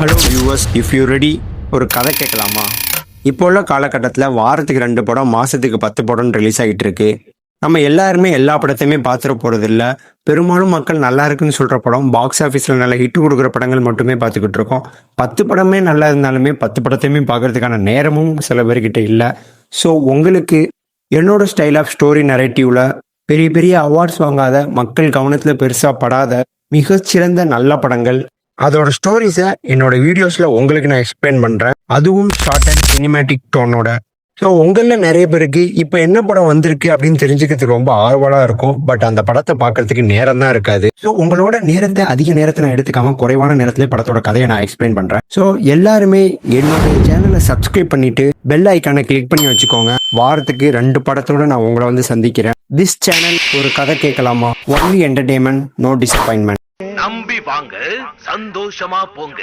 Hello viewers, if you ready, ஒரு கதை கேட்கலாமா? இப்போ உள்ள காலகட்டத்தில் வாரத்துக்கு 2 படம், மாதத்துக்கு 10 படம் ரிலீஸ் ஆகிட்டு இருக்கு. நம்ம எல்லாருமே எல்லா படத்தையுமே பார்த்துட போகிறது இல்லை. பெரும்பாலும் மக்கள் நல்லா இருக்குன்னு சொல்கிற படம், பாக்ஸ் ஆஃபீஸில் நல்ல ஹிட் கொடுக்குற படங்கள் மட்டுமே பார்த்துக்கிட்டு இருக்கோம். 10 படமே நல்லா இருந்தாலுமே 10 படத்தையுமே பார்க்கறதுக்கான நேரமும் சில பேர்கிட்ட இல்லை. ஸோ உங்களுக்கு என்னோட ஸ்டைல் ஆஃப் ஸ்டோரி நரேட்டிவில் பெரிய பெரிய அவார்ட்ஸ் வாங்காத, மக்கள் கவனத்தில் பெருசாக படாத மிகச்சிறந்த நல்ல படங்கள், அதோட ஸ்டோரிஸை என்னோட வீடியோஸில் உங்களுக்கு நான் எக்ஸ்பிளைன் பண்ணுறேன். அதுவும் ஷார்ட் அண்ட் சினிமேட்டிக் டோனோட. ஸோ உங்களில் நிறைய பேருக்கு இப்போ என்ன படம் வந்திருக்கு அப்படின்னு தெரிஞ்சுக்கிறதுக்கு ரொம்ப ஆர்வலாக இருக்கும். பட் அந்த படத்தை பார்க்கறதுக்கு நேரம் தான் இருக்காது. ஸோ உங்களோட நேரத்தை அதிக நேரத்தை நான் எடுத்துக்காம குறைவான நேரத்திலே படத்தோட கதையை நான் எக்ஸ்பிளைன் பண்ணுறேன். ஸோ எல்லாருமே என்னோட சேனலை சப்ஸ்கிரைப் பண்ணிட்டு பெல் ஐக்கானை கிளிக் பண்ணி வச்சுக்கோங்க. வாரத்துக்கு 2 படத்தோட நான் உங்களை வந்து சந்திக்கிறேன். திஸ் சேனல் ஒரு கதை கேட்கலாமா, ஒன்லி என்டர்டெயின்மெண்ட், நோ டிசப்பாயின்மெண்ட். நம்பி வாங்க, சந்தோஷமா போங்க.